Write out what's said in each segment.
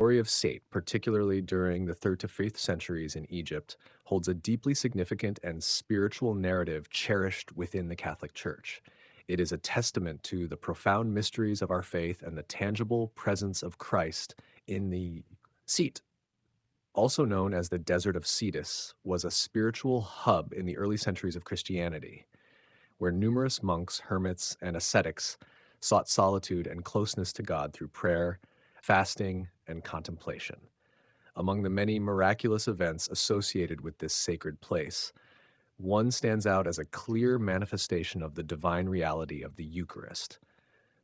Story of Scete, particularly during the 3rd to 5th centuries in Egypt, holds a deeply significant and spiritual narrative cherished within the Catholic Church. It is a testament to the profound mysteries of our faith and the tangible presence of Christ in the Scete. Also known as the Desert of Cetus, was a spiritual hub in the early centuries of Christianity, where numerous monks, hermits, and ascetics sought solitude and closeness to God through prayer, fasting, and contemplation. Among the many miraculous events associated with this sacred place, one stands out as a clear manifestation of the divine reality of the Eucharist,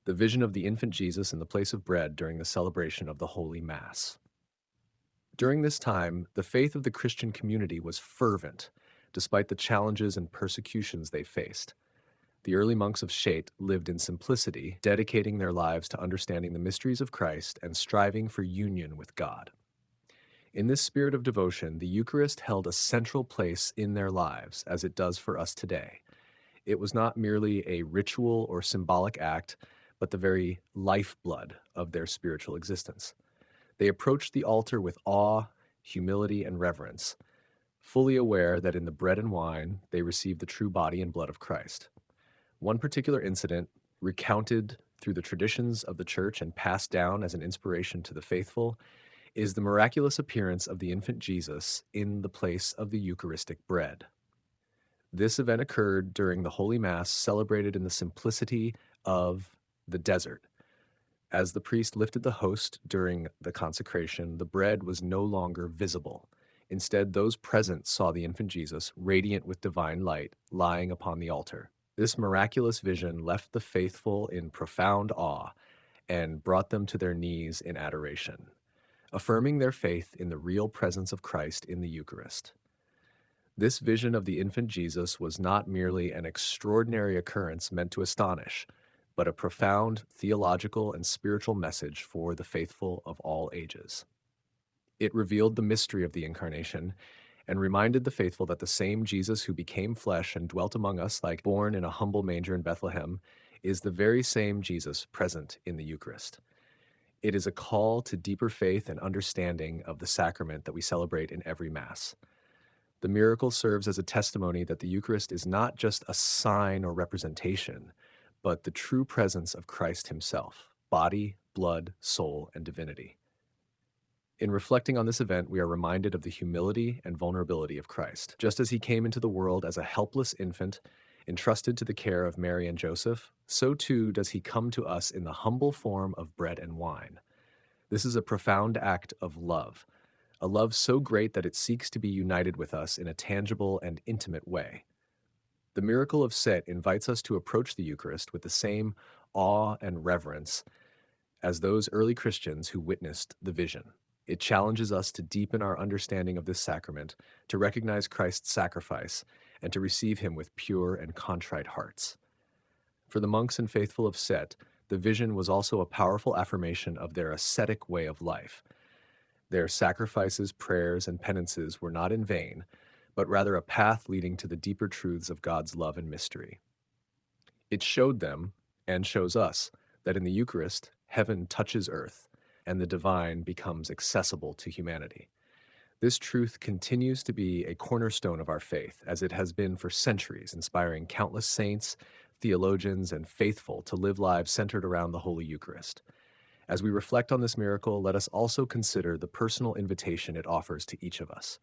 the vision of the infant Jesus in the place of bread during the celebration of the Holy Mass. During this time, the faith of the Christian community was fervent, despite the challenges and persecutions they faced. The early monks of Scete lived in simplicity, dedicating their lives to understanding the mysteries of Christ and striving for union with God. In this spirit of devotion, the Eucharist held a central place in their lives, as it does for us today. It was not merely a ritual or symbolic act, but the very lifeblood of their spiritual existence. They approached the altar with awe, humility, and reverence, fully aware that in the bread and wine they received the true body and blood of Christ. One particular incident, recounted through the traditions of the Church and passed down as an inspiration to the faithful, is the miraculous appearance of the infant Jesus in the place of the Eucharistic bread. This event occurred during the Holy Mass celebrated in the simplicity of the desert. As the priest lifted the host during the consecration, the bread was no longer visible. Instead, those present saw the infant Jesus, radiant with divine light, lying upon the altar. This miraculous vision left the faithful in profound awe and brought them to their knees in adoration, affirming their faith in the real presence of Christ in the Eucharist. This vision of the infant Jesus was not merely an extraordinary occurrence meant to astonish, but a profound theological and spiritual message for the faithful of all ages. It revealed the mystery of the Incarnation and reminded the faithful that the same Jesus who became flesh and dwelt among us, like born in a humble manger in Bethlehem, is the very same Jesus present in the Eucharist. It is a call to deeper faith and understanding of the sacrament that we celebrate in every Mass. The miracle serves as a testimony that the Eucharist is not just a sign or representation, but the true presence of Christ himself, body, blood, soul, and divinity. In reflecting on this event, we are reminded of the humility and vulnerability of Christ. Just as he came into the world as a helpless infant, entrusted to the care of Mary and Joseph, so too does he come to us in the humble form of bread and wine. This is a profound act of love, a love so great that it seeks to be united with us in a tangible and intimate way. The miracle of Scete invites us to approach the Eucharist with the same awe and reverence as those early Christians who witnessed the vision. It challenges us to deepen our understanding of this sacrament, to recognize Christ's sacrifice, and to receive him with pure and contrite hearts. For the monks and faithful of Scete, the vision was also a powerful affirmation of their ascetic way of life. Their sacrifices, prayers, and penances were not in vain, but rather a path leading to the deeper truths of God's love and mystery. It showed them, and shows us, that in the Eucharist, heaven touches earth, and the divine becomes accessible to humanity. This truth continues to be a cornerstone of our faith, as it has been for centuries, inspiring countless saints, theologians, and faithful to live lives centered around the Holy Eucharist. As we reflect on this miracle, let us also consider the personal invitation it offers to each of us.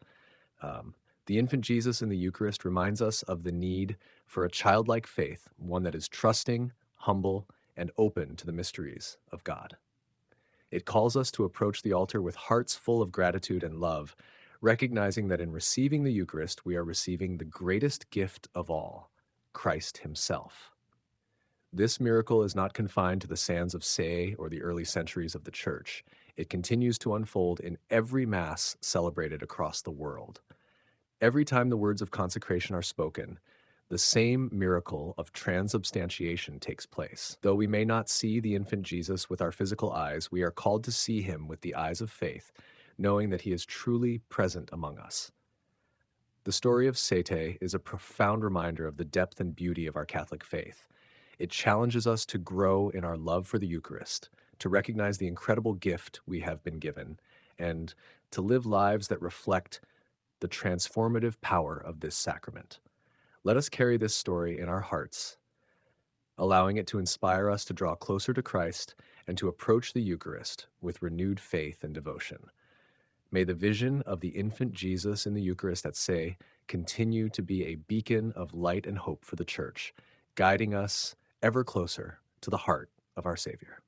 The infant Jesus in the Eucharist reminds us of the need for a childlike faith, one that is trusting, humble, and open to the mysteries of God. It calls us to approach the altar with hearts full of gratitude and love, recognizing that in receiving the Eucharist, we are receiving the greatest gift of all, Christ himself. This miracle is not confined to the sands of Say or the early centuries of the Church. It continues to unfold in every Mass celebrated across the world. Every time the words of consecration are spoken, the same miracle of transubstantiation takes place. Though we may not see the infant Jesus with our physical eyes, we are called to see him with the eyes of faith, knowing that he is truly present among us. The story of Scete is a profound reminder of the depth and beauty of our Catholic faith. It challenges us to grow in our love for the Eucharist, to recognize the incredible gift we have been given, and to live lives that reflect the transformative power of this sacrament. Let us carry this story in our hearts, allowing it to inspire us to draw closer to Christ and to approach the Eucharist with renewed faith and devotion. May the vision of the infant Jesus in the Eucharist at Say continue to be a beacon of light and hope for the Church, guiding us ever closer to the heart of our Savior.